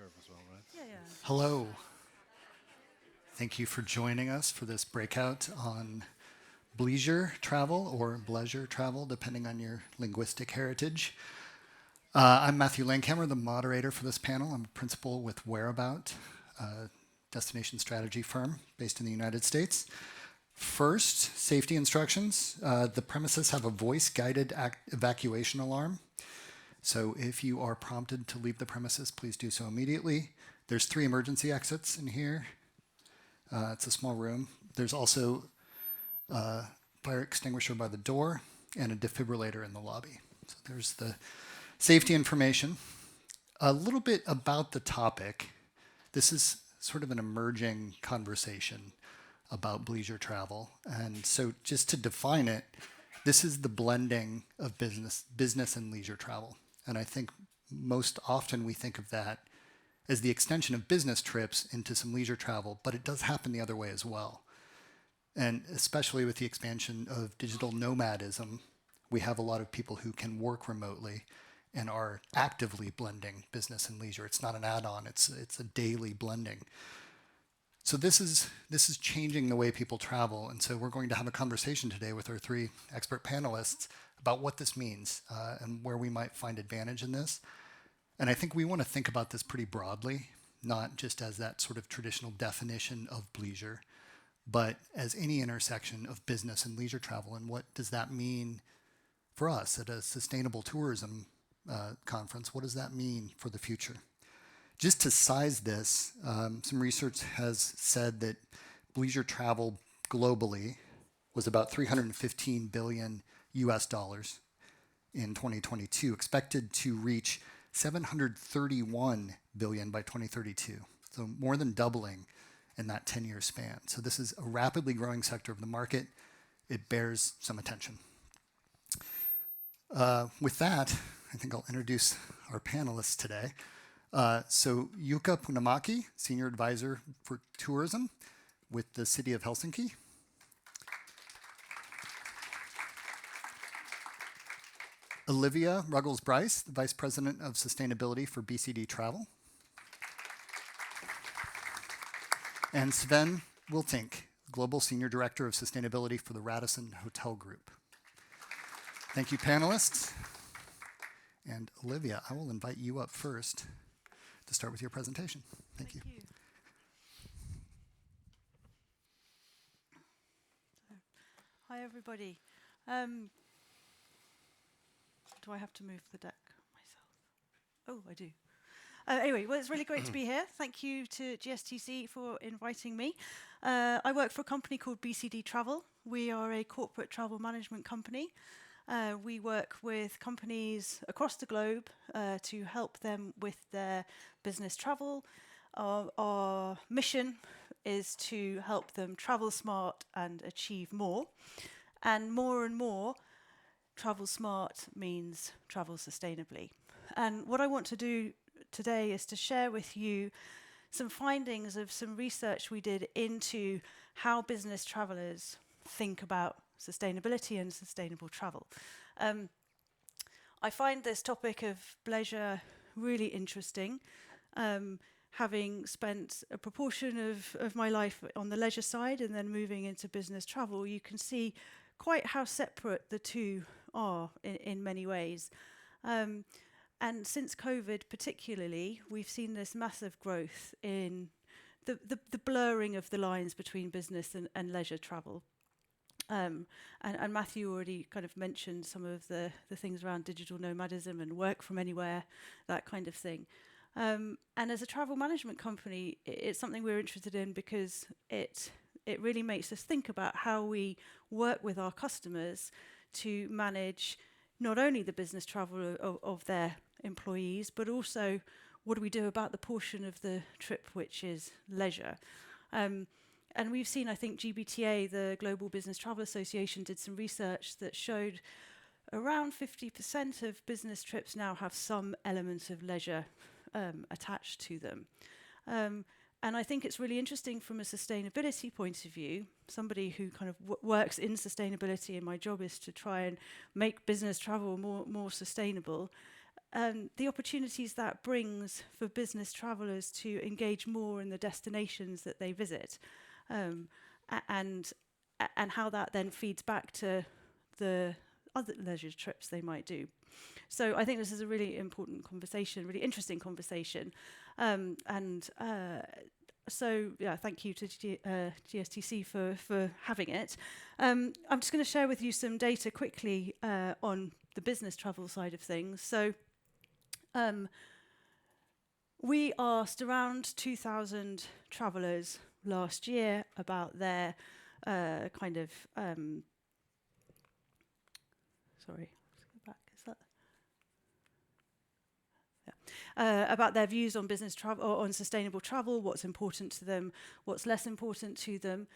curve as well, right? Yeah, yeah. Hello. Thank you for joining us for this breakout on Bleisure travel or Bleisure travel, depending on your linguistic heritage. I'm Matthew Landkamer, the moderator for this panel. I'm a principal with Whereabout, a destination strategy firm based in the United States. First, safety instructions. The premises have a voice-guided evacuation alarm. So if you are prompted to leave the premises, please do so immediately. There's 3 emergency exits in here. It's a small room. There's also a fire extinguisher by the door and a defibrillator in the lobby. So there's the safety information. A little bit about the topic. This is sort of an emerging conversation about Bleisure travel. And so just to define it, this is the blending of business and leisure travel. And I think most often we think of that as the extension of business trips into some leisure travel, but it does happen the other way as well. And especially with the expansion of digital nomadism, we have a lot of people who can work remotely and are actively blending business and leisure. It's not an add-on, it's a daily blending. So this is changing the way people travel. And so we're going to have a conversation today with our 3 expert panelists about what this means and where we might find advantage in this. And I think we want to think about this pretty broadly, not just as that sort of traditional definition of Bleisure, but as any intersection of business and leisure travel. And what does that mean for us at a sustainable tourism conference? What does that mean for the future? Just to size this, some research has said that Bleisure travel globally was about $315 billion US dollars in 2022, expected to reach 731 billion by 2032. So more than doubling in that 10-year span. So this is a rapidly growing sector of the market. It bears some attention. With that, I think I'll introduce our panelists today. So Jukka Punamäki, Senior Advisor for Tourism with the City of Helsinki. Olivia Ruggles-Brise, the Vice President of Sustainability for BCD Travel. And Sven Wiltink, Global Senior Director of Sustainability for the Radisson Hotel Group. Thank you, panelists. And Olivia, I will invite you up first to start with your presentation. Thank you. Hi, everybody. Do I have to move the deck myself? Oh, I do. Anyway, well, it's really great to be here. Thank you to GSTC for inviting me. I work for a company called BCD Travel. We are a corporate travel management company. We work with companies across the globe to help them with their business travel. Our mission is to help them travel smart and achieve more. And more, travel smart means travel sustainably. And what I want to do today is to share with you some findings of some research we did into how business travelers think about sustainability and sustainable travel. I find this topic of Bleisure really interesting. Having spent a proportion of my life on the leisure side and then moving into business travel, you can see quite how separate the two are in many ways. And since COVID particularly, we've seen this massive growth in the blurring of the lines between business and leisure travel. And Matthew already kind of mentioned some of the things around digital nomadism and work from anywhere, that kind of thing. And as a travel management company, it's something we're interested in because it really makes us think about how we work with our customers to manage not only the business travel of their employees, but also what do we do about the portion of the trip which is leisure. And we've seen, I think, GBTA, the Global Business Travel Association, did some research that showed around 50% of business trips now have some element of leisure attached to them. And I think it's really interesting from a sustainability point of view, somebody who kind of works in sustainability, and my job is to try and make business travel more sustainable. the opportunities that brings for business travellers to engage more in the destinations that they visit, and how that then feeds back to the other leisure trips they might do. So I think this is a really important conversation, really interesting conversation. So yeah, thank you to GSTC for having it. I'm just going to share with you some data quickly on the business travel side of things. So we asked around 2,000 travellers last year about their kind of sorry, let's go back. Is that? Yeah. About their views on business travel or on sustainable travel, what's important to them, what's less important to them.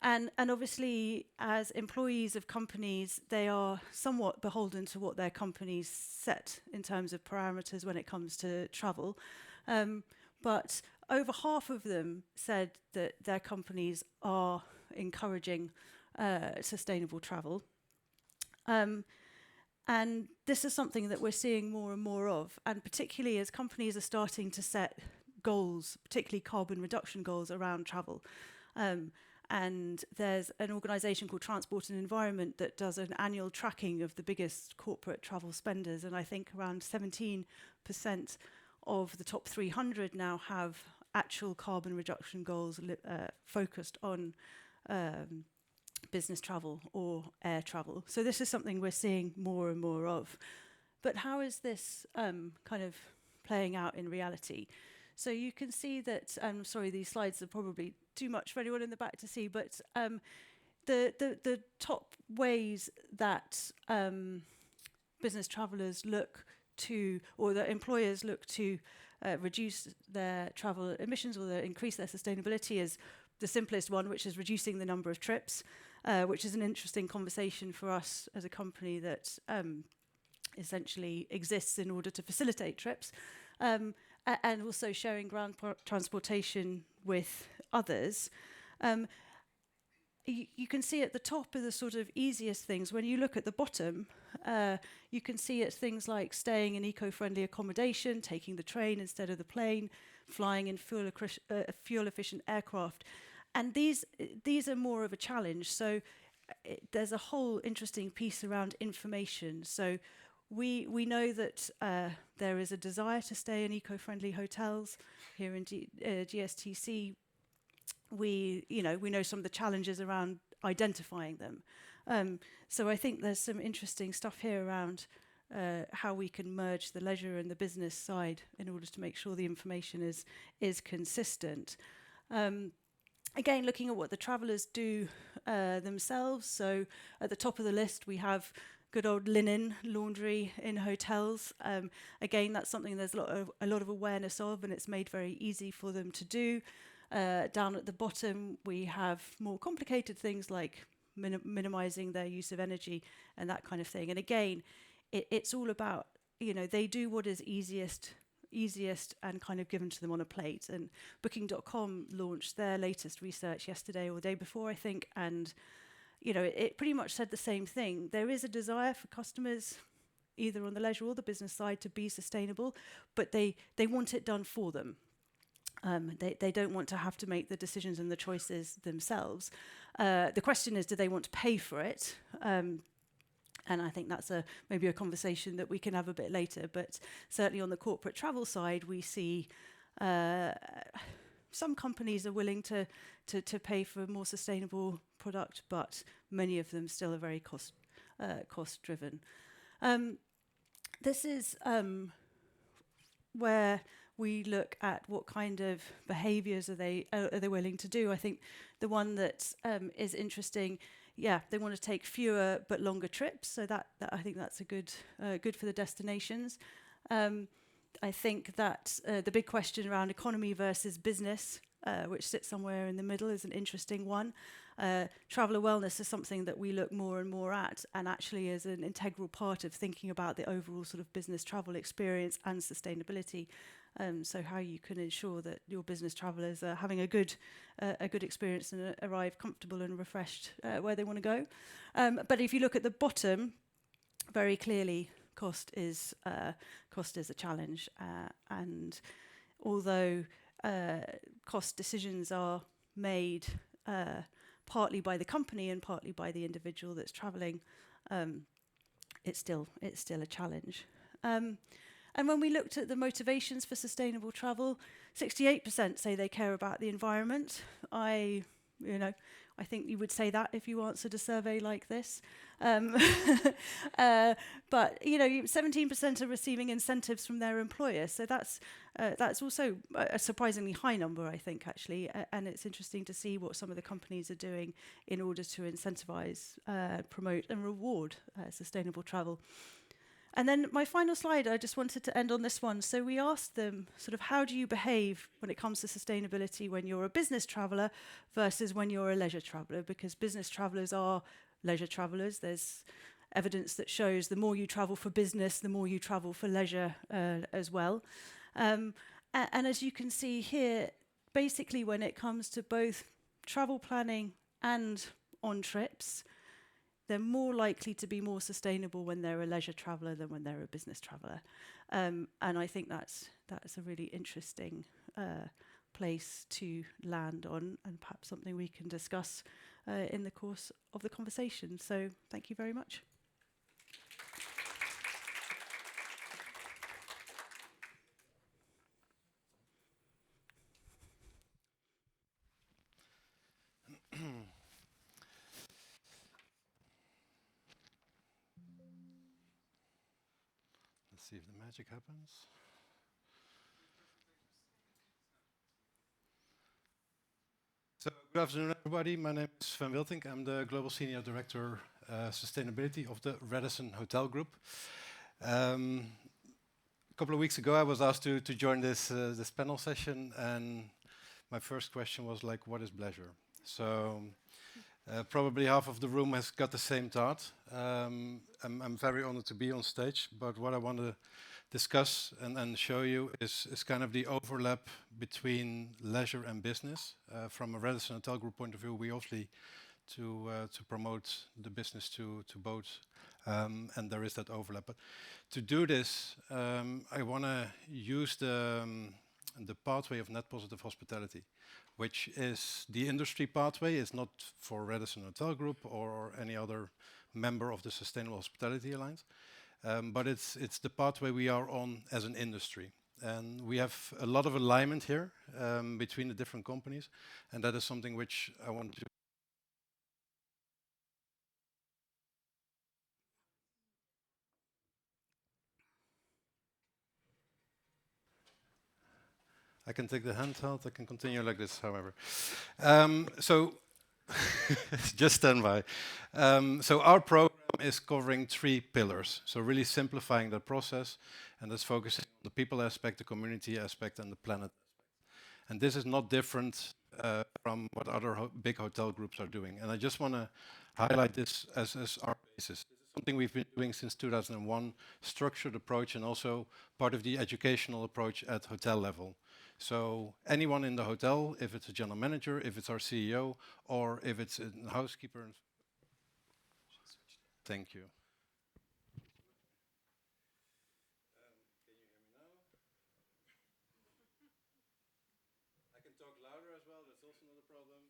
And obviously, as employees of companies, they are somewhat beholden to what their companies set in terms of parameters when it comes to travel. But over half of them said that their companies are encouraging sustainable travel. And this is something that we're seeing more and more of, and particularly as companies are starting to set goals, particularly carbon reduction goals around travel. And there's an organisation called Transport and Environment that does an annual tracking of the biggest corporate travel spenders, and I think around 17% of the top 300 now have actual carbon reduction goals focused on business travel or air travel. So this is something we're seeing more and more of. But how is this kind of playing out in reality? So you can see that, sorry, these slides are probably too much for anyone in the back to see, but the top ways that business travellers look to, or that employers look to reduce their travel emissions or increase their sustainability is the simplest one, which is reducing the number of trips, which is an interesting conversation for us as a company that essentially exists in order to facilitate trips. And also sharing ground transportation with others. You can see at the top are the sort of easiest things. When you look at the bottom, you can see it's things like staying in eco-friendly accommodation, taking the train instead of the plane, flying in fuel-efficient aircraft. And these are more of a challenge. So there's a whole interesting piece around information. So we know that there is a desire to stay in eco-friendly hotels here in GSTC. We know some of the challenges around identifying them. So I think there's some interesting stuff here around how we can merge the leisure and the business side in order to make sure the information is consistent. Again, looking at what the travellers do themselves. So at the top of the list, we have good old linen laundry in hotels. Again, that's something there's a lot of awareness of, and it's made very easy for them to do. Down at the bottom, we have more complicated things like minimizing their use of energy and that kind of thing. And again, it's all about, they do what is easiest and kind of given to them on a plate. And Booking.com launched their latest research yesterday or the day before, I think, and it pretty much said the same thing. There is a desire for customers, either on the leisure or the business side, to be sustainable, but they want it done for them. They don't want to have to make the decisions and the choices themselves. The question is, do they want to pay for it? And I think that's maybe a conversation that we can have a bit later. But certainly on the corporate travel side, we see some companies are willing to pay for a more sustainable product, but many of them still are very cost driven. This is where we look at what kind of behaviours are they willing to do. I think the one that is interesting, they want to take fewer but longer trips. So that I think that's a good for the destinations. I think that the big question around economy versus business, which sits somewhere in the middle, is an interesting one. Traveller wellness is something that we look more and more at, and actually is an integral part of thinking about the overall sort of business travel experience and sustainability. So how you can ensure that your business travellers are having a good experience and arrive comfortable and refreshed where they want to go. But if you look at the bottom, very clearly, cost is a challenge, and although cost decisions are made partly by the company and partly by the individual that's travelling, it's still a challenge. And when we looked at the motivations for sustainable travel, 68% say they care about the environment. I think you would say that if you answered a survey like this. But 17% are receiving incentives from their employer, so that's also a surprisingly high number, I think, actually. And it's interesting to see what some of the companies are doing in order to incentivize, promote, and reward sustainable travel. And then my final slide, I just wanted to end on this one. So we asked them sort of, how do you behave when it comes to sustainability when you're a business traveller versus when you're a leisure traveller? Because business travellers are leisure travellers. There's evidence that shows the more you travel for business, the more you travel for leisure as well. And as you can see here, basically when it comes to both travel planning and on trips, they're more likely to be more sustainable when they're a leisure traveller than when they're a business traveller. And I think that's a really interesting place to land on, and perhaps something we can discuss in the course of the conversation. So thank you very much. Let's see if the magic happens. So, good afternoon, everybody. My name is Sven Wiltink. I'm the Global Senior Director, Sustainability of the Radisson Hotel Group. A couple of weeks ago, I was asked to join this panel session, and my first question was like, what is Bleisure? So, probably half of the room has got the same thought. I'm very honored to be on stage, but what I want to discuss and show you is kind of the overlap between leisure and business. From a Radisson Hotel Group point of view, we obviously to promote the business to both, and there is that overlap. But to do this, I want to use the pathway of net positive hospitality, which is the industry pathway. It's not for Radisson Hotel Group or any other member of the Sustainable Hospitality Alliance, but it's the pathway we are on as an industry. And we have a lot of alignment here between the different companies, and that is something which I want to. I can take the handheld. I can continue like this, however. So just stand by. So our program is covering 3 pillars. So really simplifying the process, and that's focusing on the people aspect, the community aspect, and the planet. And this is not different from what other big hotel groups are doing. And I just want to highlight this as our basis. This is something we've been doing since 2001, structured approach, and also part of the educational approach at hotel level. So anyone in the hotel, if it's a general manager, if it's our CEO, or if it's a housekeeper. Thank you. Can you hear me now? I can talk louder as well, that's also not a problem.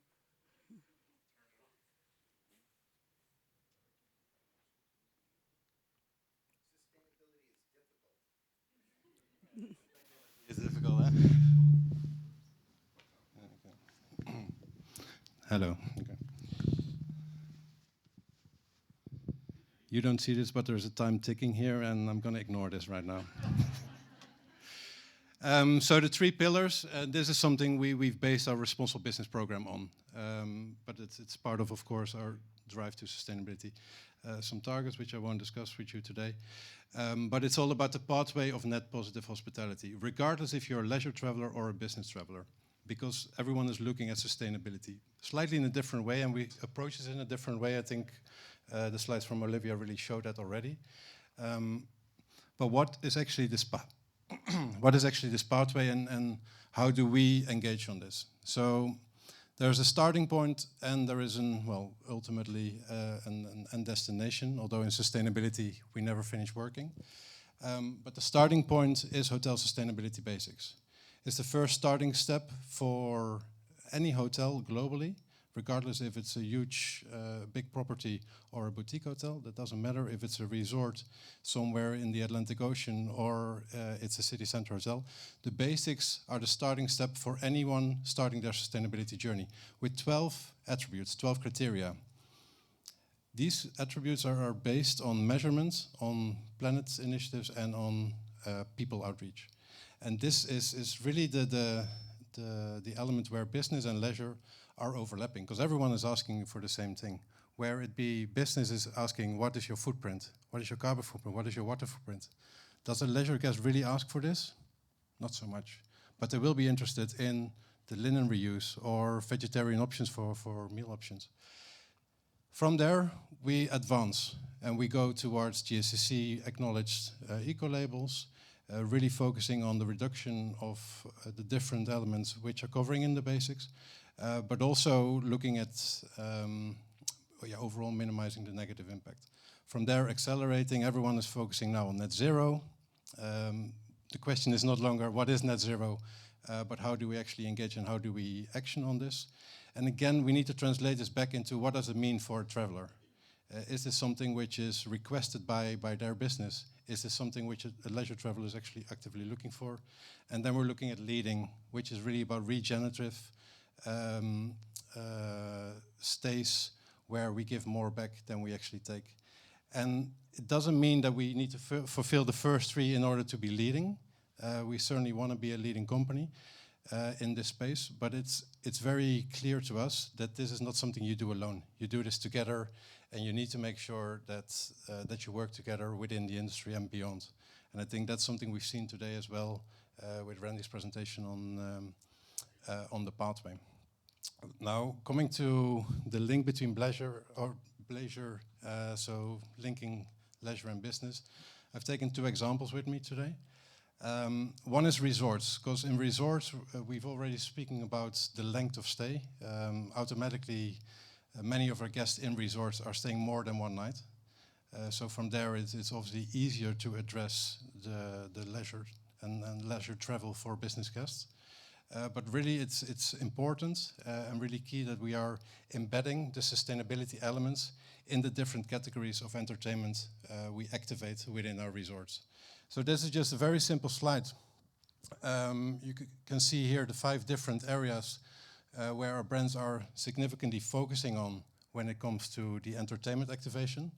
Sustainability is difficult. It's difficult, huh? Okay. Hello. Okay. You don't see this, but there's a time ticking here, and I'm going to ignore this right now. So the 3 pillars, this is something we've based our responsible business program on. But it's part of course, our drive to sustainability. Some targets which I won't discuss with you today. But it's all about the pathway of net positive hospitality, regardless if you're a leisure traveler or a business traveler, because everyone is looking at sustainability slightly in a different way, and we approach this in a different way. I think the slides from Olivia really showed that already. But what is actually this what is actually this pathway, and how do we engage on this? So There's a starting point and there is ultimately an end destination, although in sustainability we never finish working. But the starting point is hotel sustainability basics. It's the first starting step for any hotel globally, regardless if it's a huge, big property or a boutique hotel. That doesn't matter if it's a resort somewhere in the Atlantic Ocean or it's a city center hotel. The basics are the starting step for anyone starting their sustainability journey with 12 attributes, 12 criteria. These attributes are based on measurements, on planet initiatives, and on people outreach. And this is really the element where business and leisure are overlapping, because everyone is asking for the same thing. Where it be business is asking, what is your footprint? What is your carbon footprint? What is your water footprint? Does a leisure guest really ask for this? Not so much. But they will be interested in the linen reuse or vegetarian options for meal options. From there, we advance and we go towards GSTC acknowledged eco-labels, really focusing on the reduction of the different elements which are covering in the basics, but also looking at overall minimizing the negative impact. From there, accelerating, everyone is focusing now on net zero. The question is not longer what is net zero, but how do we actually engage and how do we action on this? And again, we need to translate this back into what does it mean for a traveler? Is this something which is requested by their business? Is this something which a leisure traveler is actually actively looking for? And then we're looking at leading, which is really about regenerative stays where we give more back than we actually take. And it doesn't mean that we need to fulfill the first three in order to be leading. We certainly want to be a leading company in this space, but it's very clear to us that this is not something you do alone. You do this together, and you need to make sure that you work together within the industry and beyond. And I think that's something we've seen today as well with Randy's presentation on the pathway. Now, coming to the link between Bleisure, so linking leisure and business, I've taken two examples with me today. One is resorts, because in resorts, we've already speaking about the length of stay. Automatically, many of our guests in resorts are staying more than one night. So from there, it's obviously easier to address the leisure and leisure travel for business guests. But really, it's important and really key that we are embedding the sustainability elements in the different categories of entertainment we activate within our resorts. So this is just a very simple slide. You can see here the 5 different areas where our brands are significantly focusing on when it comes to the entertainment activation.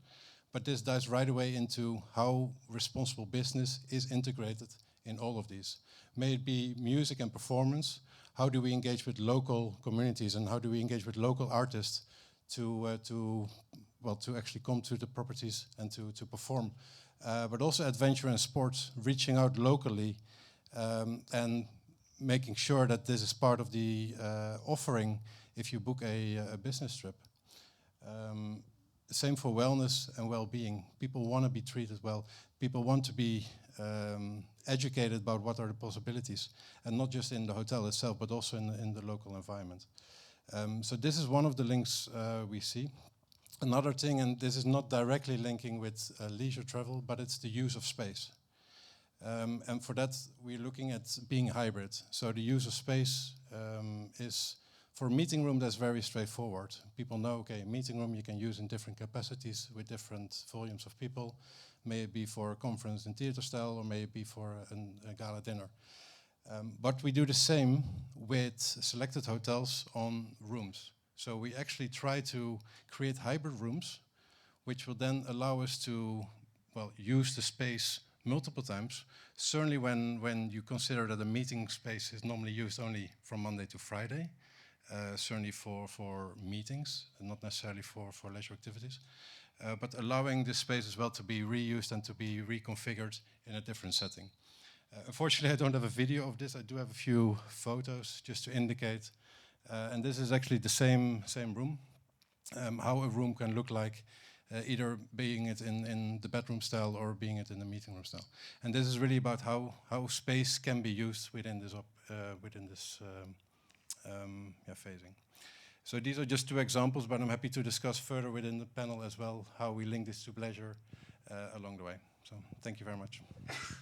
But this dives right away into how responsible business is integrated in all of these. May it be music and performance, how do we engage with local communities and how do we engage with local artists to actually come to the properties and to perform. But also adventure and sports, reaching out locally and making sure that this is part of the offering if you book a business trip. Same for wellness and well-being. People want to be treated well. People want to be educated about what are the possibilities, and not just in the hotel itself, but also in the local environment. So this is one of the links we see. Another thing, and this is not directly linking with leisure travel, but it's the use of space. And for that, we're looking at being hybrid. So the use of space is, for a meeting room, that's very straightforward. People know, okay, a meeting room you can use in different capacities with different volumes of people. May it be for a conference in theater style, or may it be for a gala dinner. But we do the same with selected hotels on rooms. So we actually try to create hybrid rooms, which will then allow us to, use the space multiple times. Certainly when you consider that a meeting space is normally used only from Monday to Friday, certainly for meetings, and not necessarily for leisure activities, but allowing this space as well to be reused and to be reconfigured in a different setting. Unfortunately, I don't have a video of this. I do have a few photos just to indicate. And this is actually the same room, how a room can look like, either being it in the bedroom style or being it in the meeting room style. And this is really about how space can be used within this phasing. So these are just two examples, but I'm happy to discuss further within the panel as well how we link this to Bleisure along the way. So thank you very much. Thanks, Sven.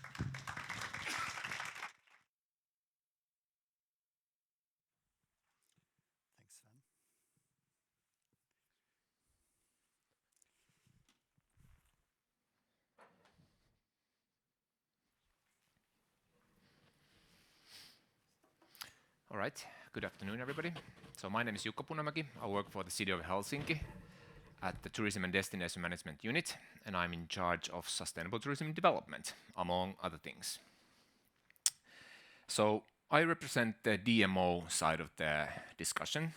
All right, good afternoon, everybody. So my name is Jukka Punamäki. I work for the city of Helsinki at the Tourism and Destination Management Unit, and I'm in charge of sustainable tourism development, among other things. So I represent the DMO side of the discussion,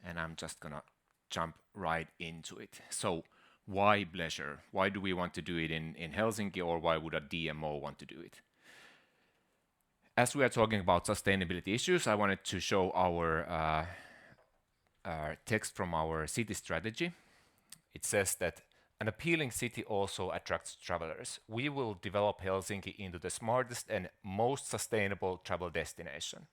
and I'm just gonna jump right into it. So why Bleisure? Why do we want to do it in Helsinki, or why would a DMO want to do it? As we are talking about sustainability issues, I wanted to show our text from our city strategy. It says that an appealing city also attracts travelers. We will develop Helsinki into the smartest and most sustainable travel destination.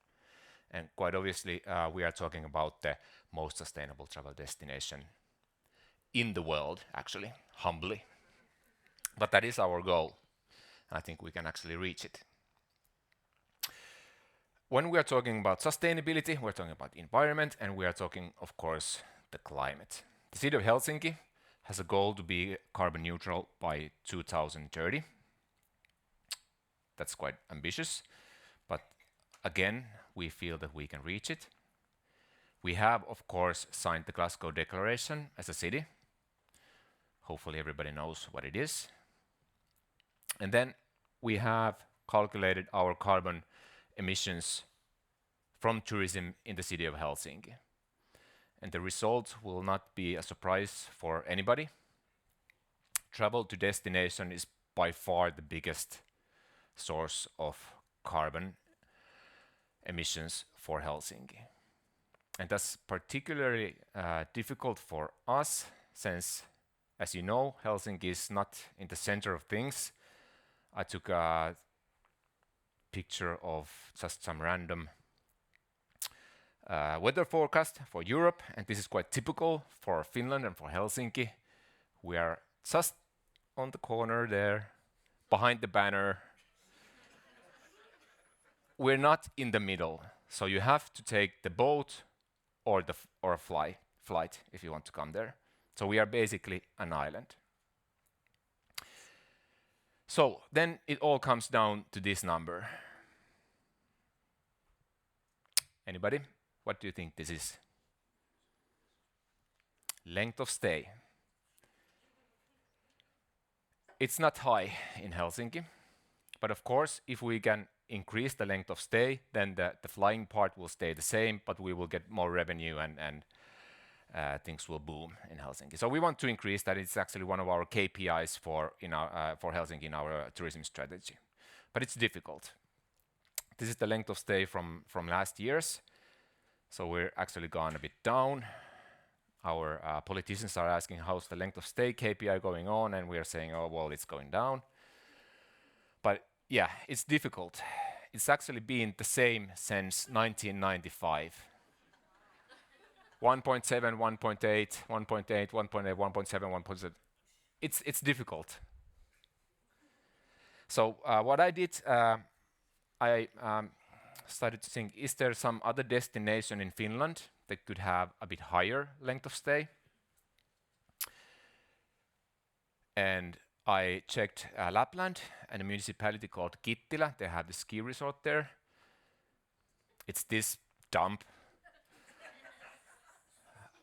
And quite obviously, we are talking about the most sustainable travel destination in the world, actually, humbly. But that is our goal. I think we can actually reach it. When we are talking about sustainability, we're talking about environment, and we are talking, of course, the climate. The city of Helsinki has a goal to be carbon neutral by 2030. That's quite ambitious, but again, we feel that we can reach it. We have, of course, signed the Glasgow Declaration as a city. Hopefully everybody knows what it is. And then we have calculated our carbon emissions from tourism in the city of Helsinki. And the result will not be a surprise for anybody. Travel to destination is by far the biggest source of carbon emissions for Helsinki. And that's particularly difficult for us since, as you know, Helsinki is not in the center of things. I took a picture of just some random weather forecast for Europe, and this is quite typical for Finland and for Helsinki. We are just on the corner there, behind the banner. We're not in the middle, so you have to take the boat or a flight if you want to come there. So we are basically an island. So then it all comes down to this number. Anybody? What do you think this is? Length of stay. It's not high in Helsinki, but of course, if we can increase the length of stay, then the flying part will stay the same, but we will get more revenue and things will boom in Helsinki. So we want to increase that. It's actually one of our KPIs for Helsinki in our tourism strategy, but it's difficult. This is the length of stay from last year's. So we're actually gone a bit down. Our politicians are asking how's the length of stay KPI going on, and we are saying, oh, well, it's going down. But yeah, it's difficult. It's actually been the same since 1995. 1.7, 1.8, 1.8, 1.8, 1.7, 1.7. It's difficult. So what I did, I started to think, is there some other destination in Finland that could have a bit higher length of stay? And I checked Lapland and a municipality called Kittilä. They have the ski resort there. It's this dump.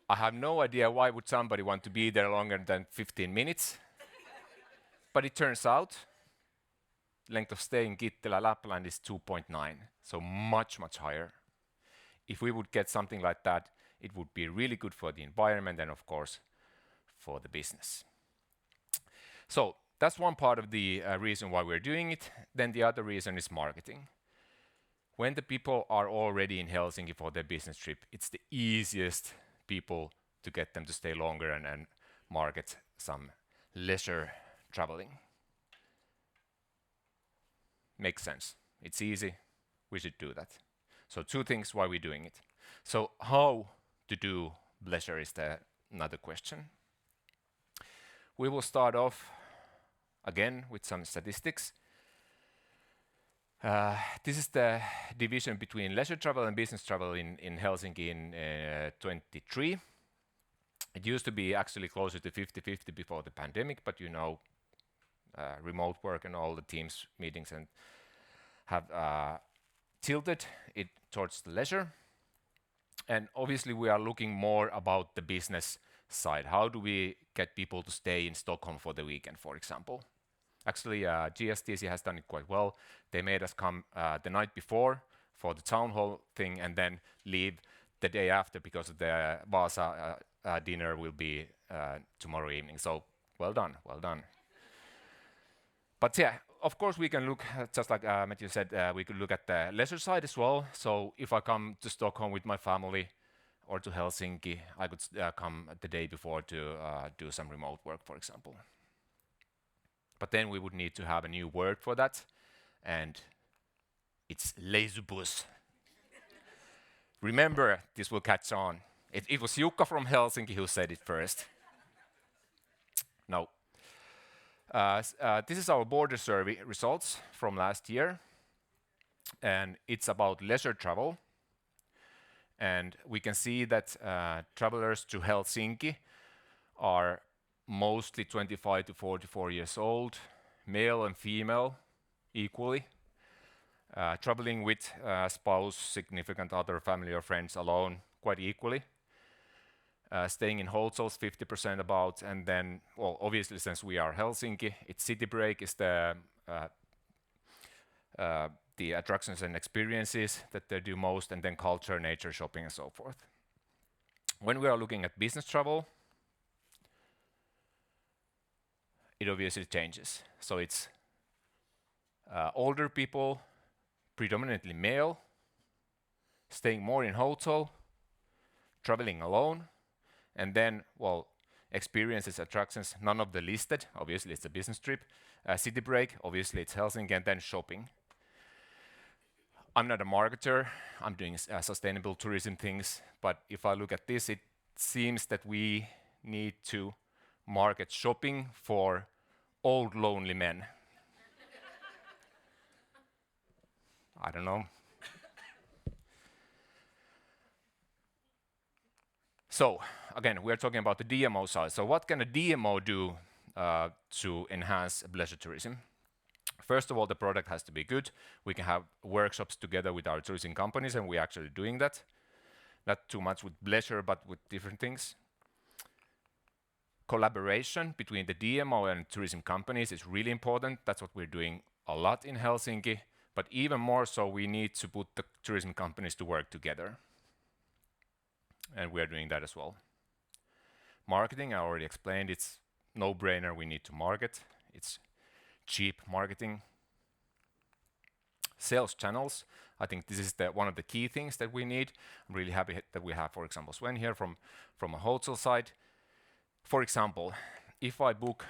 I have no idea why would somebody want to be there longer than 15 minutes. But it turns out length of stay in Kittilä, Lapland is 2.9, so much, much higher. If we would get something like that, it would be really good for the environment and, of course, for the business. So that's one part of the reason why we're doing it. Then the other reason is marketing. When the people are already in Helsinki for their business trip, it's the easiest people to get them to stay longer and market some leisure traveling. Makes sense. It's easy. We should do that. So two things why we're doing it. So how to do Bleisure is another question. We will start off again with some statistics. This is the division between leisure travel and business travel in Helsinki in 23. It used to be actually closer to 50-50 before the pandemic, but you know, remote work and all the Teams meetings and have tilted it towards the leisure. And obviously we are looking more about the business side. How do we get people to stay in Stockholm for the weekend, for example? Actually, GSTC has done it quite well. They made us come the night before for the town hall thing and then leave the day after because the Vasa dinner will be tomorrow evening. So well done, well done. But yeah, of course we can look, just like Matthew said, we could look at the leisure side as well. So if I come to Stockholm with my family or to Helsinki, I could come the day before to do some remote work, for example. But then we would need to have a new word for that, and it's Leisubus. Remember, this will catch on. It was Jukka from Helsinki who said it first. No. This is our border survey results from last year, and it's about leisure travel. And we can see that travelers to Helsinki are mostly 25 to 44 years old, male and female equally, traveling with spouse, significant other, family or friends alone quite equally, staying in hotels 50% about, and then, well, obviously since we are Helsinki, it's city break is the attractions and experiences that they do most, and then culture, nature, shopping and so forth. When we are looking at business travel, it obviously changes. So it's older people, predominantly male, staying more in hotel, traveling alone, and then, well, experiences, attractions, none of the listed. Obviously, it's a business trip. City break, obviously, it's Helsinki, and then shopping. I'm not a marketer. I'm doing sustainable tourism things. But if I look at this, it seems that we need to market shopping for old lonely men. I don't know. So again, we're talking about the DMO side. So what can a DMO do to enhance Bleisure tourism? First of all, the product has to be good. We can have workshops together with our tourism companies, and we're actually doing that. Not too much with Bleisure, but with different things. Collaboration between the DMO and tourism companies is really important. That's what we're doing a lot in Helsinki, but even more so, we need to put the tourism companies to work together. And we're doing that as well. Marketing, I already explained, it's no-brainer, we need to market. It's cheap marketing. Sales channels, I think this is one of the key things that we need. I'm really happy that we have, for example, Sven here from a hotel side. For example, if I book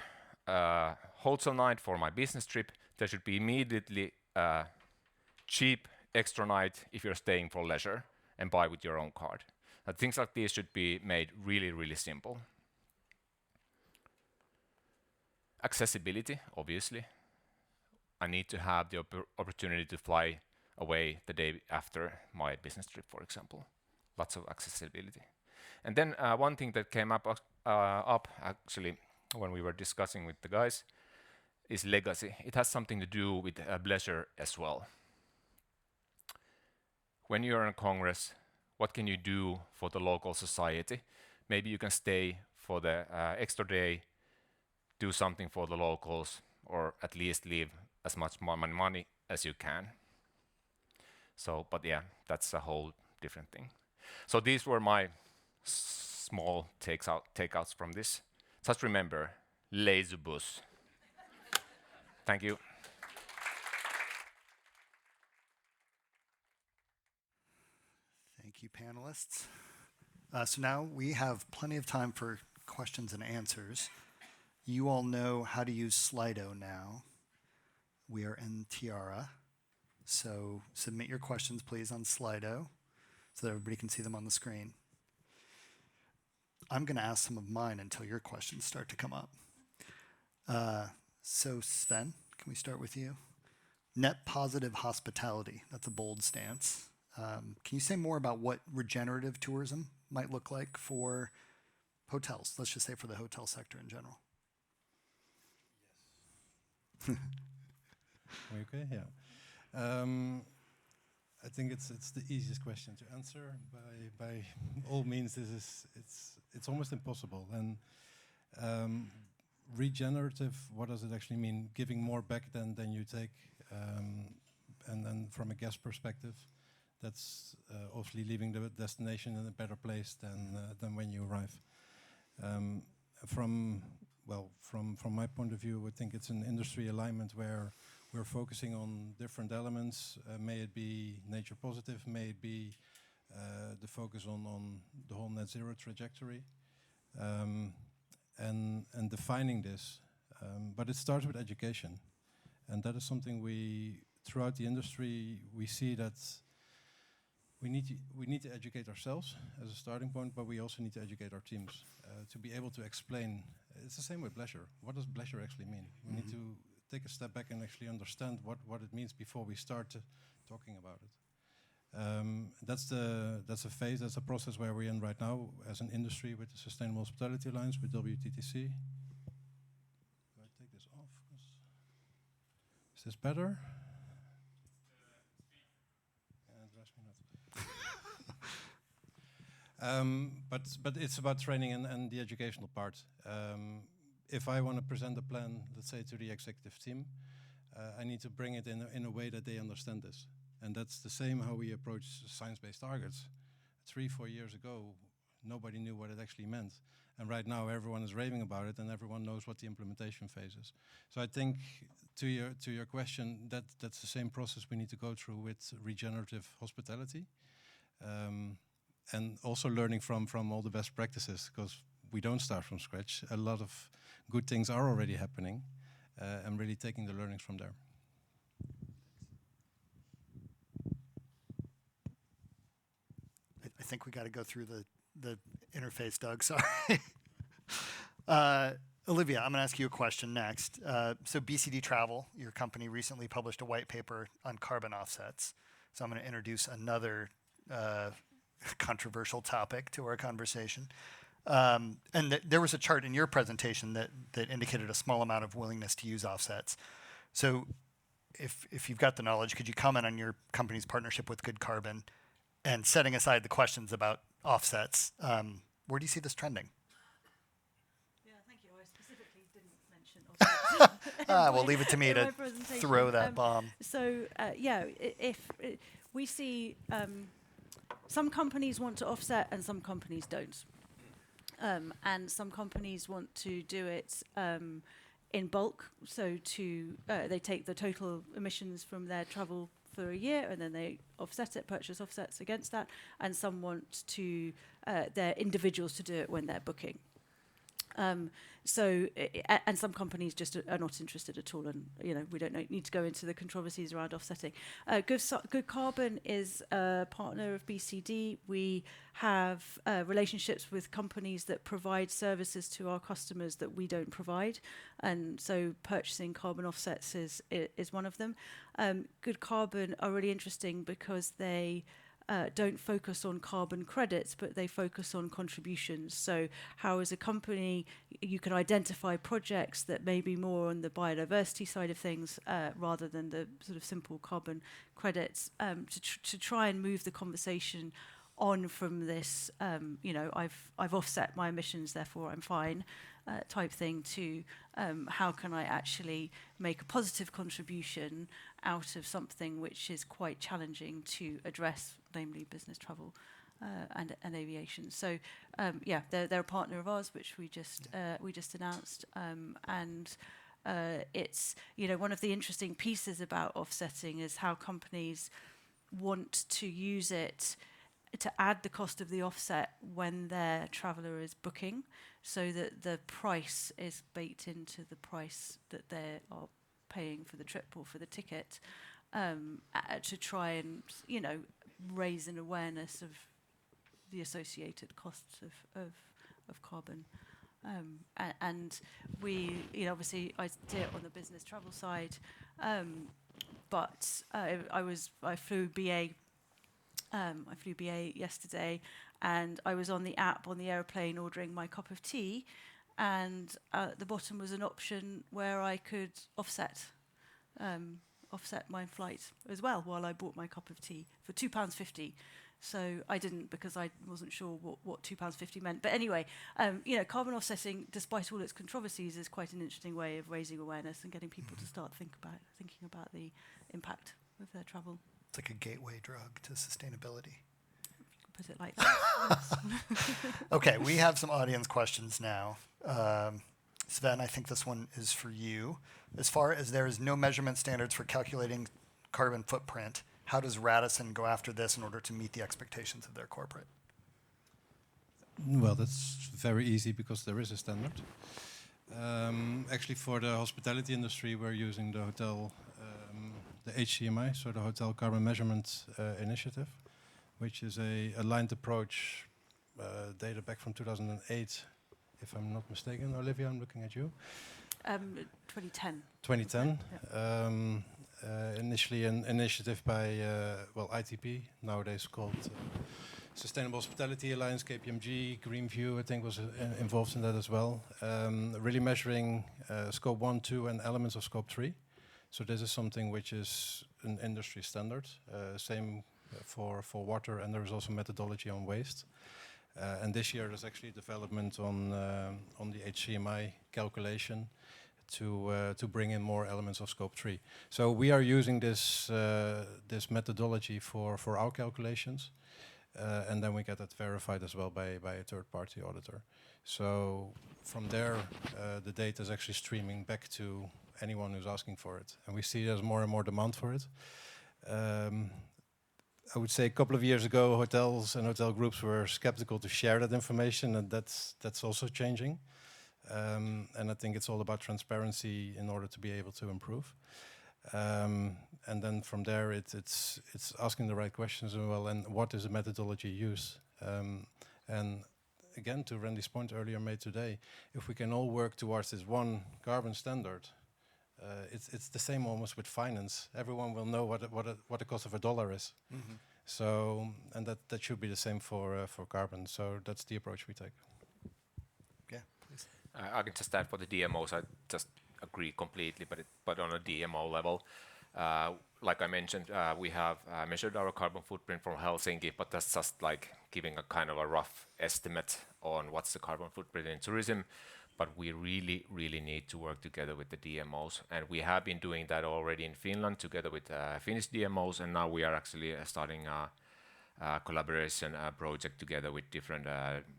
a hotel night for my business trip, there should be immediately a cheap extra night if you're staying for leisure and buy with your own card. Things like these should be made really, really simple. Accessibility, obviously. I need to have the opportunity to fly away the day after my business trip, for example. Lots of accessibility. And then one thing that came up actually when we were discussing with the guys is legacy. It has something to do with Bleisure as well. When you're in a congress, what can you do for the local society? Maybe you can stay for the extra day, do something for the locals, or at least leave as much money as you can. So, but yeah, that's a whole different thing. So these were my small takeouts from this. Just remember, Leisubus. Thank you. Thank you, panelists. So now we have plenty of time for questions and answers. You all know how to use Slido now. We are in Tiara. So submit your questions, please, on Slido so that everybody can see them on the screen. I'm going to ask some of mine until your questions start to come up. So Sven, can we start with you? Net positive hospitality, that's a bold stance. Can you say more about what regenerative tourism might look like for hotels? Let's just say for the hotel sector in general. Are we okay? Yeah. I think it's the easiest question to answer. By all means, it's almost impossible. And regenerative, what does it actually mean? Giving more back than you take, and then from a guest perspective, that's obviously leaving the destination in a better place than when you arrive. From my point of view, I think it's an industry alignment where we're focusing on different elements. May it be nature positive, may it be the focus on the whole net zero trajectory, and defining this. But it starts with education, and that is something throughout the industry we see that we need to educate ourselves as a starting point, but we also need to educate our teams to be able to explain. It's the same with Bleisure. What does Bleisure actually mean? We need to take a step back and actually understand what it means before we start talking about it. That's a phase, that's a process where we're in right now as an industry with the Sustainable Hospitality Alliance, with WTTC. Do I take this off? Is this better? But it's about training and the educational part. If I want to present a plan, let's say to the executive team, I need to bring it in a way that they understand this. And that's the same how we approach science-based targets. 3-4 years ago, nobody knew what it actually meant. And right now, everyone is raving about it, and everyone knows what the implementation phase is. So I think, to your question, that's the same process we need to go through with regenerative hospitality. And also learning from all the best practices, because we don't start from scratch. A lot of good things are already happening, and really taking the learnings from there. I think we got to go through the interface, Doug. Sorry. Olivia, I'm going to ask you a question next. So BCD Travel, your company, recently published a white paper on carbon offsets. So I'm going to introduce another controversial topic to our conversation. And there was a chart in your presentation that indicated a small amount of willingness to use offsets. So if you've got the knowledge, could you comment on your company's partnership with Good Carbon? And setting aside the questions about offsets, where do you see this trending? Yeah, thank you. I specifically didn't mention offsets. We'll leave it to me to throw that bomb. So, if we see some companies want to offset and some companies don't. And some companies want to do it in bulk. So they take the total emissions from their travel for a year and then they offset it, purchase offsets against that. And some want their individuals to do it when they're booking. And some companies just are not interested at all, and we don't need to go into the controversies around offsetting. Good Carbon is a partner of BCD. We have relationships with companies that provide services to our customers that we don't provide, and so purchasing carbon offsets is one of them. Good Carbon are really interesting because they don't focus on carbon credits, but they focus on contributions. So how, as a company, you can identify projects that may be more on the biodiversity side of things rather than the sort of simple carbon credits, to try and move the conversation on from this, I've offset my emissions, therefore I'm fine, type thing, to how can I actually make a positive contribution out of something which is quite challenging to address, namely business travel and aviation. So they're a partner of ours, which we just announced, and it's one of the interesting pieces about offsetting is how companies want to use it to add the cost of the offset when their traveller is booking, so that the price is baked into the price that they are paying for the trip or for the ticket, to try and raise an awareness of the associated costs of carbon. And we, obviously I did it on the business travel side, but I flew BA. I flew BA yesterday, and I was on the app on the airplane ordering my cup of tea, and at the bottom was an option where I could offset my flight as well while I bought my cup of tea for £2.50. So I didn't, because I wasn't sure what £2.50 meant. But anyway, carbon offsetting, despite all its controversies, is quite an interesting way of raising awareness and getting people to start thinking about the impact of their travel. It's like a gateway drug to sustainability. Put it like that. Okay, we have some audience questions now. Sven, I think this one is for you. As far as there is no measurement standards for calculating carbon footprint, how does Radisson go after this in order to meet the expectations of their corporate? Well, that's very easy because there is a standard. Actually, for the hospitality industry, we're using the hotel, the HCMI, so the Hotel Carbon Measurement Initiative, which is a aligned approach, data back from 2008, if I'm not mistaken. Olivia, I'm looking at you. 2010. 2010. Yeah. Initially an initiative by ITP, nowadays called Sustainable Hospitality Alliance, KPMG, Greenview, I think was involved in that as well. Really measuring scope 1, 2 and elements of scope 3. So this is something which is an industry standard, same for water, and there is also methodology on waste. And this year there's actually development on the HCMI calculation to bring in more elements of scope 3. So we are using this methodology for our calculations, and then we get that verified as well by a third-party auditor. So from there, the data is actually streaming back to anyone who's asking for it, and we see there's more and more demand for it. I would say a couple of years ago, hotels and hotel groups were skeptical to share that information, and that's also changing. And I think it's all about transparency in order to be able to improve. And then from there, it's asking the right questions as well, and what is the methodology used? And again, to Randy's point earlier made today, if we can all work towards this one carbon standard, it's the same almost with finance. Everyone will know what the cost of a dollar is. Mm-hmm. So, and that should be the same for carbon. So that's the approach we take. Yeah, please. I can just add for the DMOs, I just agree completely, but on a DMO level, like I mentioned, we have measured our carbon footprint from Helsinki, but that's just like giving a kind of a rough estimate on what's the carbon footprint in tourism. But we really, really need to work together with the DMOs, and we have been doing that already in Finland together with Finnish DMOs, and now we are actually starting a collaboration project together with different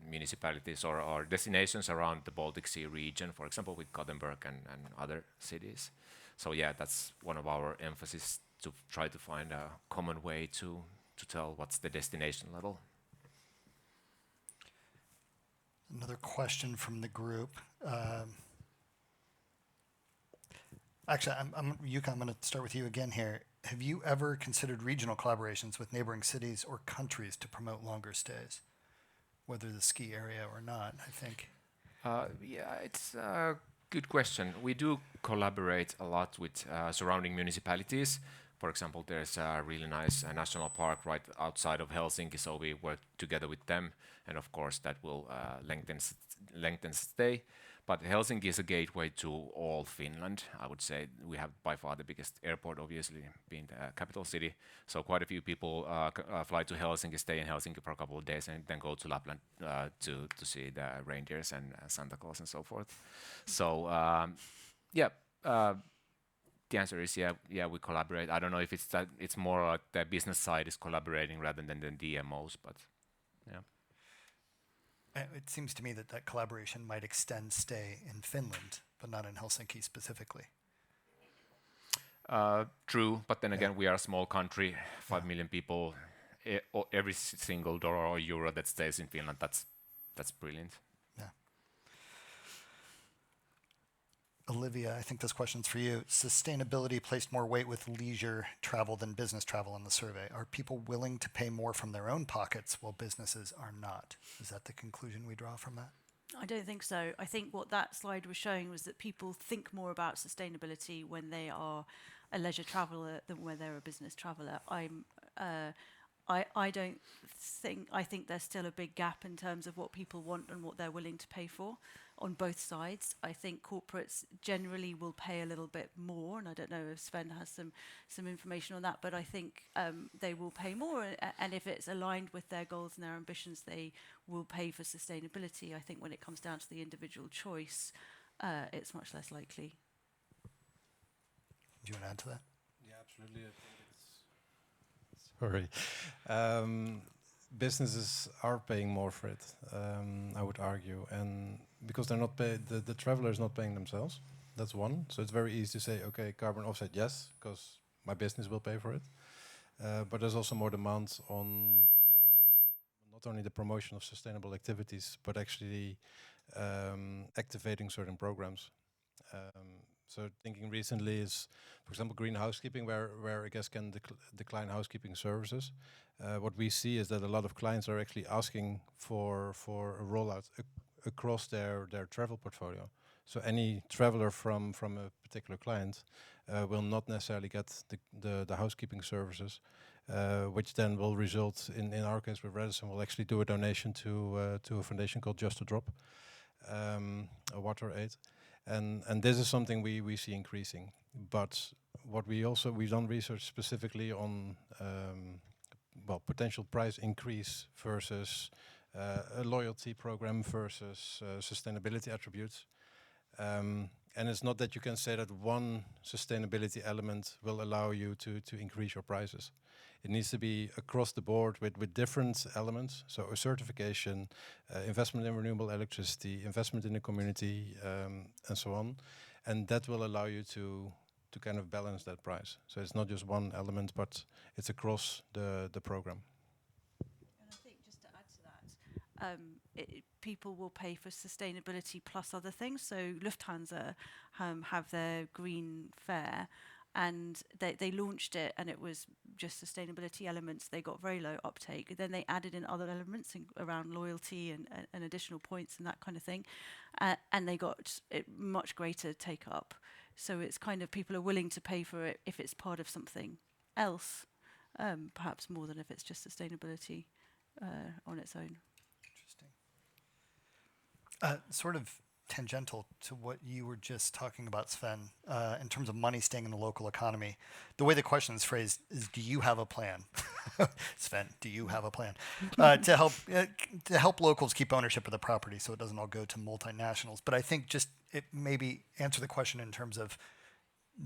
municipalities or destinations around the Baltic Sea region, for example, with Gothenburg and other cities. So yeah, that's one of our emphasis, to try to find a common way to tell what's the destination level. Another question from the group. Actually, Jukka, I'm going to start with you again here. Have you ever considered regional collaborations with neighboring cities or countries to promote longer stays, whether the ski area or not, I think? Yeah, it's a good question. We do collaborate a lot with surrounding municipalities. For example, there's a really nice national park right outside of Helsinki, so we work together with them, and of course that will lengthen stay. But Helsinki is a gateway to all Finland. I would say we have by far the biggest airport, obviously being the capital city. So quite a few people fly to Helsinki, stay in Helsinki for a couple of days, and then go to Lapland to see the reindeers and Santa Claus and so forth. So the answer is yeah, we collaborate. I don't know if it's that, it's more like the business side is collaborating rather than the DMOs, but yeah. It seems to me that collaboration might extend stay in Finland, but not in Helsinki specifically. True, but then again, we are a small country, 5 million people. Every single dollar or euro that stays in Finland, that's brilliant. Yeah. Olivia, I think this question's for you. Sustainability placed more weight with leisure travel than business travel in the survey. Are people willing to pay more from their own pockets while businesses are not? Is that the conclusion we draw from that? I don't think so. I think what that slide was showing was that people think more about sustainability when they are a leisure traveller than when they're a business traveller. I don't think, I think there's still a big gap in terms of what people want and what they're willing to pay for on both sides. I think corporates generally will pay a little bit more, and I don't know if Sven has some information on that, but I think they will pay more, and if it's aligned with their goals and their ambitions, they will pay for sustainability. I think when it comes down to the individual choice, it's much less likely. Do you want to add to that? Yeah, absolutely. I think it's sorry. Businesses are paying more for it, I would argue, and because they're not paid, the traveler is not paying themselves. That's one. So it's very easy to say, okay, carbon offset, yes, because my business will pay for it. But there's also more demand on not only the promotion of sustainable activities, but actually activating certain programs. So thinking recently is, for example, green housekeeping, where I guess can decline housekeeping services. What we see is that a lot of clients are actually asking for a rollout across their travel portfolio. So any traveler from a particular client will not necessarily get the housekeeping services, which then will result in our case with Radisson, will actually do a donation to a foundation called Just a Drop, a water aid. And this is something we see increasing. But what we've done research specifically on potential price increase versus a loyalty program versus sustainability attributes. And it's not that you can say that one sustainability element will allow you to increase your prices. It needs to be across the board with different elements. So a certification, investment in renewable electricity, investment in the community, and so on. And that will allow you to kind of balance that price. So it's not just one element, but it's across the program. And I think just to add to that, people will pay for sustainability plus other things. So Lufthansa have their green fare, and they launched it, and it was just sustainability elements. They got very low uptake. Then they added in other elements around loyalty and additional points and that kind of thing, and they got much greater take up. So it's kind of people are willing to pay for it if it's part of something else, perhaps more than if it's just sustainability on its own. Interesting. Sort of tangential to what you were just talking about, Sven, in terms of money staying in the local economy. The way the question is phrased is, do you have a plan? Sven, do you have a plan to help locals keep ownership of the property so it doesn't all go to multinationals? But I think just it maybe answer the question in terms of,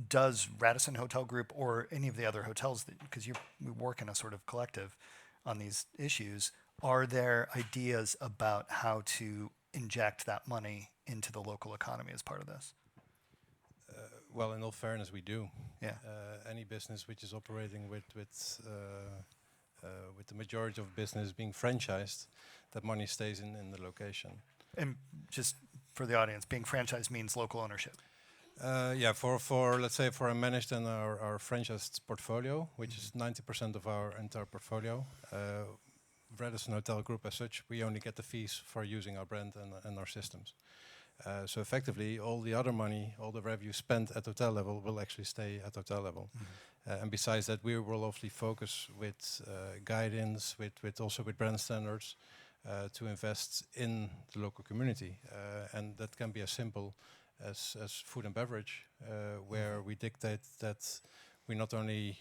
does Radisson Hotel Group or any of the other hotels, because we work in a sort of collective on these issues, are there ideas about how to inject that money into the local economy as part of this? Well, in all fairness, we do. Yeah. Any business which is operating with the majority of business being franchised, that money stays in the location. And just for the audience, being franchised means local ownership. Yeah, for let's say for a managed and our franchised portfolio, which is 90% of our entire portfolio, Radisson Hotel Group as such, we only get the fees for using our brand and our systems. So effectively, all the other money, all the revenue spent at hotel level will actually stay at hotel level. Mm-hmm. And besides that, we will obviously focus with guidance, with brand standards, to invest in the local community. And that can be as simple as food and beverage, where we dictate that we not only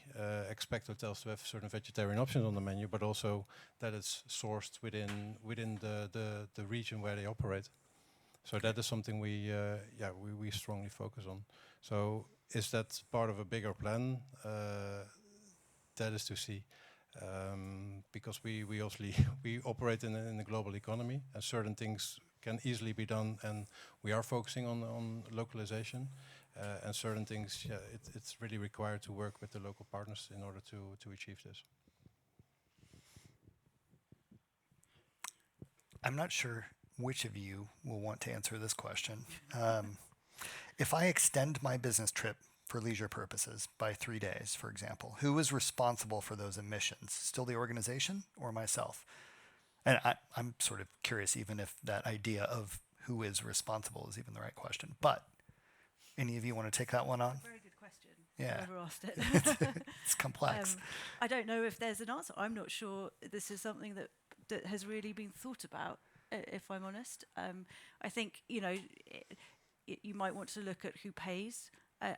expect hotels to have certain vegetarian options on the menu, but also that it's sourced within the region where they operate. So that is something we strongly focus on. So is that part of a bigger plan? That is to see, because we obviously we operate in a global economy, and certain things can easily be done, and we are focusing on localization, and certain things, it's really required to work with the local partners in order to achieve this. I'm not sure which of you will want to answer this question. If I extend my business trip for leisure purposes by 3 days, for example, who is responsible for those emissions? Still the organization or myself? And I'm sort of curious, even if that idea of who is responsible is even the right question. But any of you want to take that one on? Very good question. Yeah. Whoever asked it. It's complex. I don't know if there's an answer. I'm not sure this is something that has really been thought about, if I'm honest. I think, you might want to look at who pays.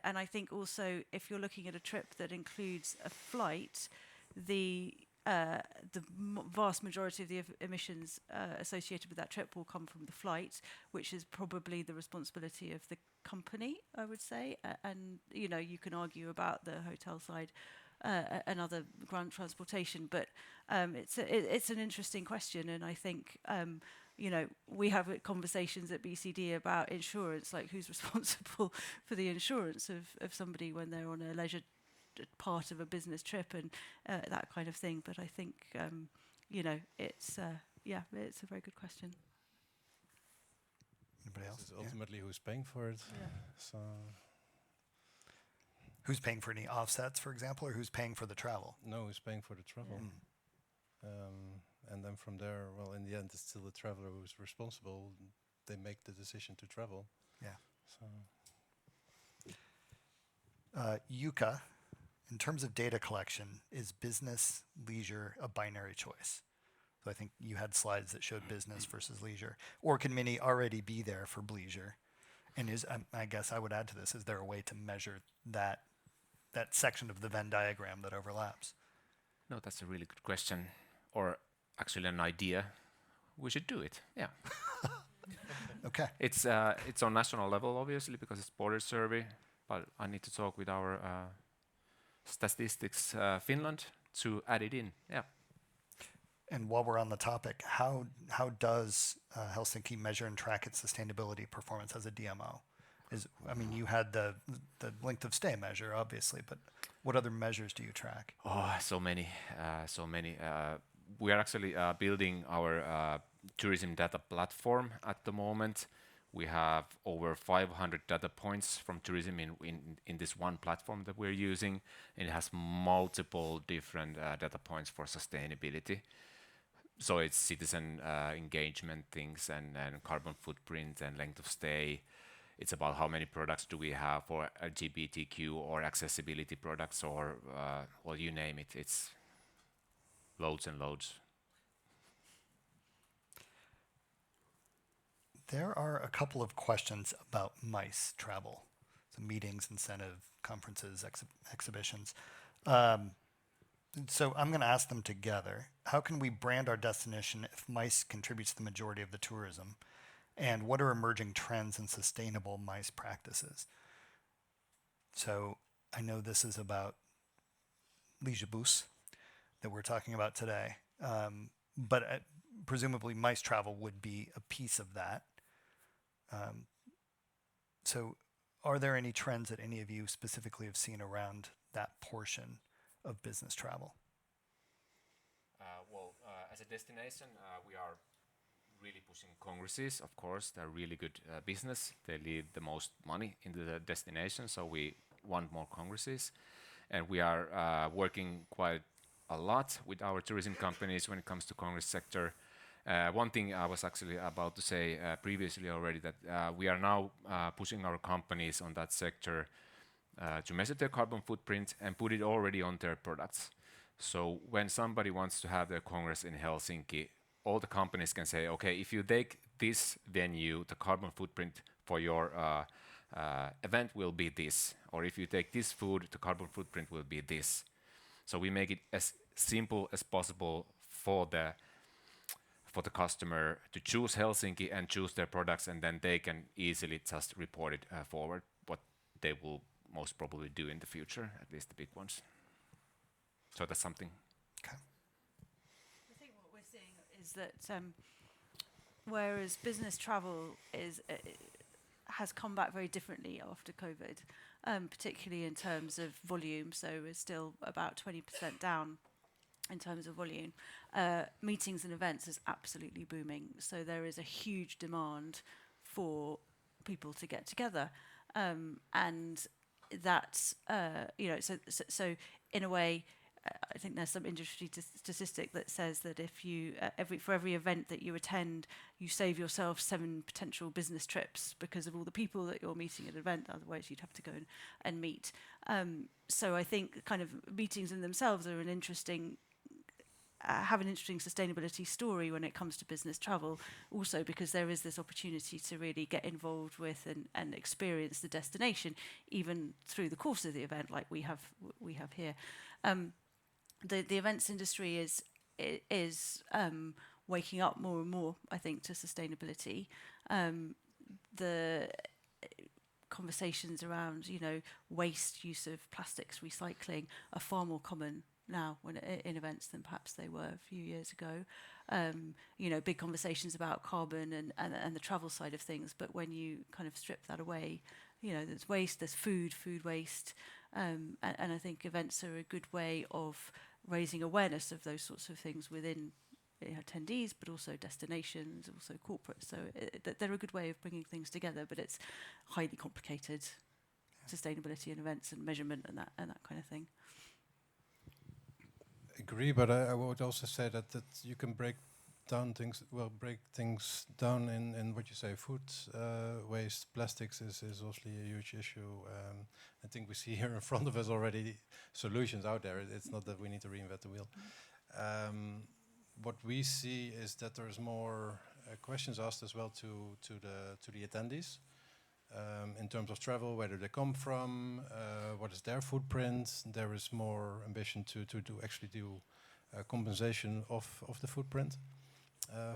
And I think also if you're looking at a trip that includes a flight, the vast majority of the emissions associated with that trip will come from the flight, which is probably the responsibility of the company, I would say. And you can argue about the hotel side and other ground transportation, but it's an interesting question. And I think we have conversations at BCD about insurance, like who's responsible for the insurance of somebody when they're on a leisure part of a business trip and that kind of thing. But I think it's a very good question. Anybody else? This is ultimately who's paying for it. Yeah. So Who's paying for any offsets, for example, or who's paying for the travel? no, who's paying for the travel? And then from there, well, in the end, it's still the traveler who's responsible. They make the decision to travel. Yeah. So Jukka, in terms of data collection, is business, leisure a binary choice? So I think you had slides that showed business versus leisure. Or can many already be there for Bleisure? And I guess I would add to this, is there a way to measure that section of the Venn diagram that overlaps? No, that's a really good question, or actually an idea. We should do it. Yeah. Okay. It's on national level, obviously, because it's border survey. But I need to talk with our statistics Finland to add it in. Yeah. And while we're on the topic, how does Helsinki measure and track its sustainability performance as a DMO? You had the length of stay measure, obviously, but what other measures do you track? Oh, so many. We are actually building our tourism data platform at the moment. We have over 500 data points from tourism in this one platform that we're using, and it has multiple different data points for sustainability. So it's citizen engagement things and carbon footprint and length of stay. It's about how many products do we have for LGBTQ or accessibility products or well, you name it. It's loads and loads. There are a couple of questions about MICE travel, so meetings, incentive, conferences, exhibitions. So I'm going to ask them together. How can we brand our destination if MICE contributes the majority of the tourism? And what are emerging trends in sustainable MICE practices? So I know this is about Leisure that we're talking about today, but presumably MICE travel would be a piece of that. So are there any trends that any of you specifically have seen around that portion of business travel? As a destination, we are really pushing congresses. Of course, they're really good business. They leave the most money into the destination, so we want more congresses. And we are working quite a lot with our tourism companies when it comes to congress sector. One thing I was actually about to say previously already, that we are now pushing our companies on that sector to measure their carbon footprint and put it already on their products. So when somebody wants to have their congress in Helsinki, all the companies can say, okay, if you take this venue, the carbon footprint for your event will be this. Or if you take this food, the carbon footprint will be this. So we make it as simple as possible for the customer to choose Helsinki and choose their products, and then they can easily just report it forward, what they will most probably do in the future, at least the big ones. So that's something. Okay. I think what we're seeing is that whereas business travel has come back very differently after COVID, particularly in terms of volume, so we're still about 20% down in terms of volume. Meetings and events is absolutely booming. So there is a huge demand for people to get together. And that's, so in a way, I think there's some industry statistic that says that if you for every event that you attend, you save yourself 7 potential business trips because of all the people that you're meeting at an event. Otherwise, you'd have to go and meet. So I think kind of meetings in themselves are an interesting. Have an interesting sustainability story when it comes to business travel, also because there is this opportunity to really get involved with and experience the destination, even through the course of the event, like we have here. The events industry is waking up more and more, I think, to sustainability. The conversations around, waste, use of plastics, recycling are far more common now in events than perhaps they were a few years ago. Big conversations about carbon and the travel side of things, but when you kind of strip that away, there's waste, there's food waste, and I think events are a good way of raising awareness of those sorts of things within attendees, but also destinations, also corporate. So they're a good way of bringing things together, but it's highly complicated, sustainability and events and measurement and that kind of thing. Agree, but I would also say that you can break things down in what you say, food waste, plastics is obviously a huge issue. I think we see here in front of us already solutions out there. It's not that we need to reinvent the wheel. What we see is that there's more questions asked as well to the attendees. In terms of travel, where do they come from, what is their footprint. There is more ambition to actually do compensation of the footprint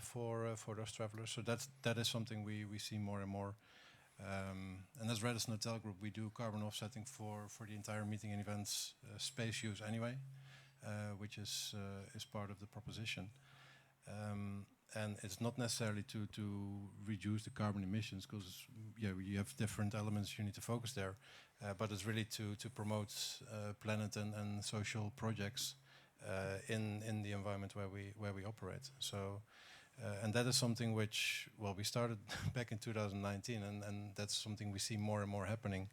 for those travelers. So that is something we see more and more. And as Radisson Hotel Group, we do carbon offsetting for the entire meeting and events space use anyway, which is part of the proposition. And it's not necessarily to reduce the carbon emissions, because you have different elements you need to focus there, but it's really to promote planet and social projects in the environment where we operate. So, and that is something which we started back in 2019, and that's something we see more and more happening.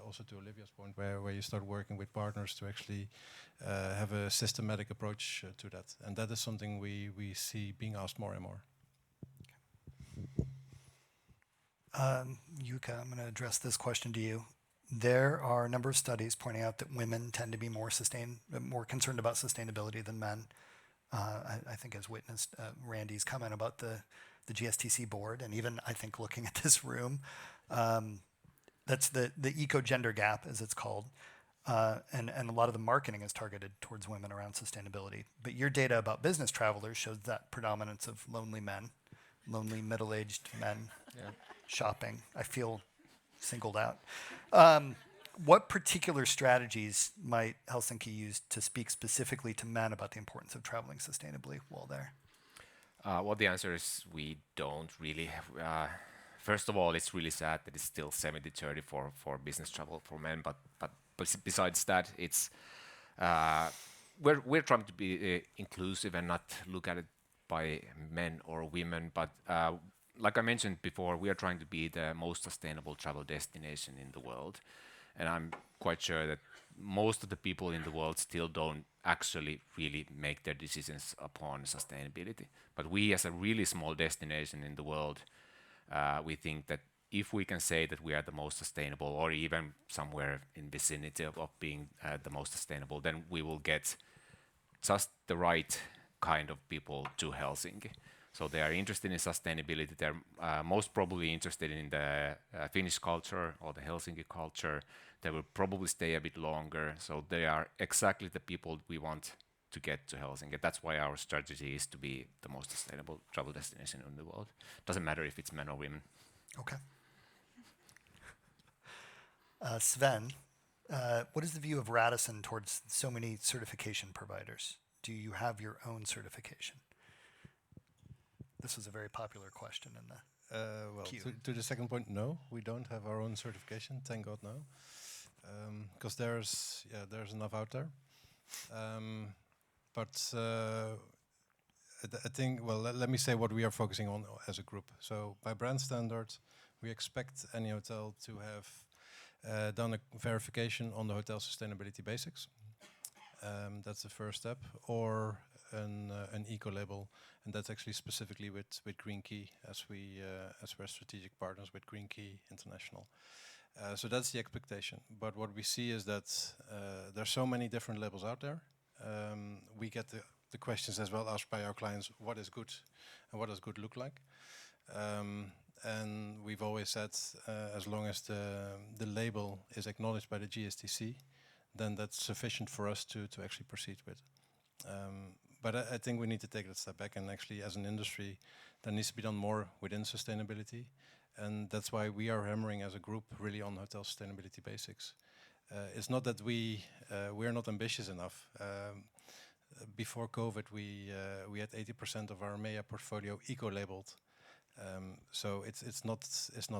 Also to Olivia's point, where you start working with partners to actually have a systematic approach to that. And that is something we see being asked more and more. Jukka, I'm going to address this question to you. There are a number of studies pointing out that women tend to be more concerned about sustainability than men. I think as witnessed Randy's comment about the GSTC board, and even I think looking at this room, that's the eco-gender gap, as it's called, and a lot of the marketing is targeted towards women around sustainability. But your data about business travelers shows that predominance of lonely middle-aged men shopping. I feel singled out. What particular strategies might Helsinki use to speak specifically to men about the importance of traveling sustainably while there? Well, the answer is we don't really have. First of all, it's really sad that it's still 70-30 for business travel for men. But besides that, it's we're trying to be inclusive and not look at it by men or women. But like I mentioned before, we are trying to be the most sustainable travel destination in the world, and I'm quite sure that most of the people in the world still don't actually really make their decisions upon sustainability. But we, as a really small destination in the world, we think that if we can say that we are the most sustainable, or even somewhere in vicinity of being the most sustainable, then we will get just the right kind of people to Helsinki. So they are interested in sustainability. They're most probably interested in the Finnish culture or the Helsinki culture. They will probably stay a bit longer. So they are exactly the people we want to get to Helsinki. That's why our strategy is to be the most sustainable travel destination in the world. Doesn't matter if it's men or women. Okay. Sven, what is the view of Radisson towards so many certification providers? Do you have your own certification? This was a very popular question in the queue. To the second point, no, we don't have our own certification. Thank God, no, because there's enough out there. But I think, let me say what we are focusing on as a group. So by brand standards, we expect any hotel to have done a verification on the hotel sustainability basics. That's the first step, or an eco label, and that's actually specifically with Green Key, as we're strategic partners with Green Key International. So that's the expectation. But what we see is that there's so many different labels out there. We get the questions as well asked by our clients, what is good and what does good look like? And we've always said, as long as the label is acknowledged by the GSTC, then that's sufficient for us to actually proceed with. But I think we need to take that step back, and actually as an industry, there needs to be done more within sustainability. And that's why we are hammering as a group really on hotel sustainability basics. It's not that we are not ambitious enough. Before COVID, we had 80% of our MEA portfolio eco-labeled. So it's not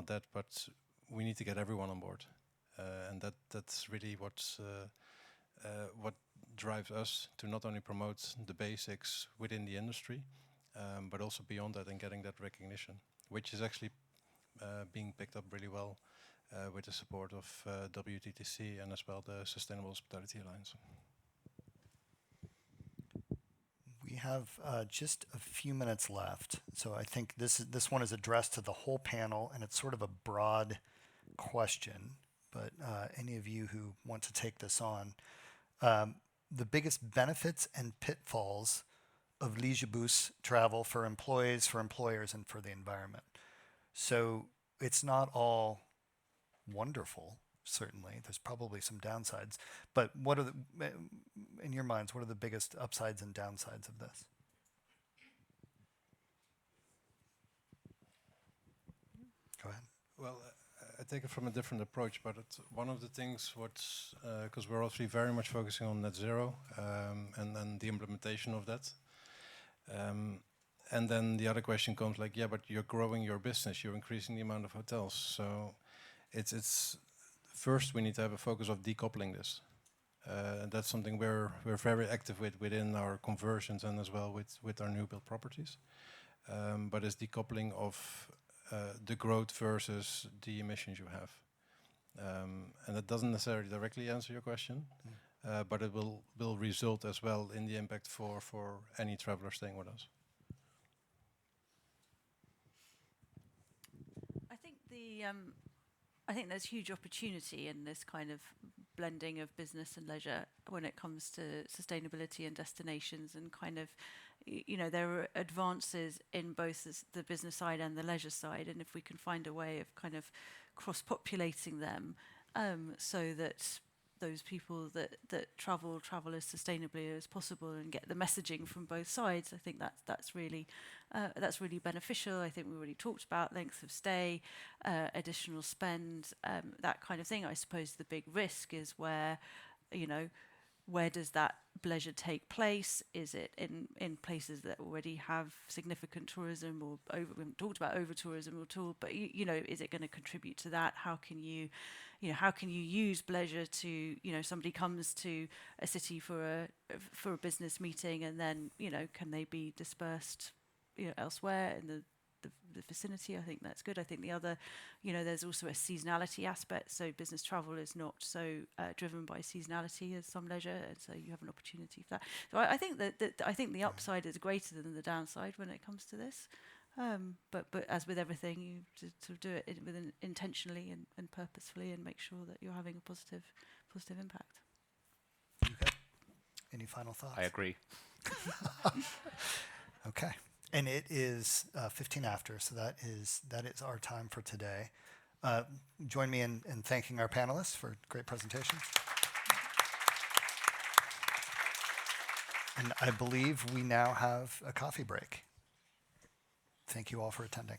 that, but we need to get everyone on board, and that's really what drives us to not only promote the basics within the industry, but also beyond that and getting that recognition, which is actually being picked up really well with the support of WTTC and as well the Sustainable Hospitality Alliance. We have just a few minutes left, so I think this one is addressed to the whole panel, and it's sort of a broad question, but any of you who want to take this on, the biggest benefits and pitfalls of leisure bus travel for employees, for employers, and for the environment. So it's not all wonderful. Certainly, there's probably some downsides, but what are in your minds, what are the biggest upsides and downsides of this? Go ahead. Well, I take it from a different approach, but it's one of the things because we're obviously very much focusing on net zero and then the implementation of that. And then the other question comes like, yeah, but you're growing your business, you're increasing the amount of hotels. So it's first we need to have a focus of decoupling this. That's something we're very active within our conversions and as well with our new build properties. But it's decoupling of the growth versus the emissions you have. And that doesn't necessarily directly answer your question, but it will result as well in the impact for any traveler staying with us. I think there's huge opportunity in this kind of blending of business and leisure when it comes to sustainability and destinations, and kind of, there are advances in both the business side and the leisure side, and if we can find a way of kind of cross-populating them, so that those people that travel as sustainably as possible and get the messaging from both sides, I think that's really beneficial. I think we already talked about length of stay, additional spend, that kind of thing. I suppose the big risk is where does that bleisure take place? Is it in places that already have significant tourism, or we haven't talked about over tourism at all, but is it going to contribute to that? How can you use bleisure to, somebody comes to a city for a business meeting, and then can they be dispersed elsewhere in the vicinity? I think that's good. I think the other, there's also a seasonality aspect. So business travel is not so driven by seasonality as some leisure, and so you have an opportunity for that. So I think I think the upside is greater than the downside when it comes to this. But as with everything, you to do it intentionally and purposefully, and make sure that you're having a positive impact. Okay. Any final thoughts? I agree. Okay. And it is 15 after, so that is our time for today. Join me in thanking our panelists for great presentations. And I believe we now have a coffee break. Thank you all for attending.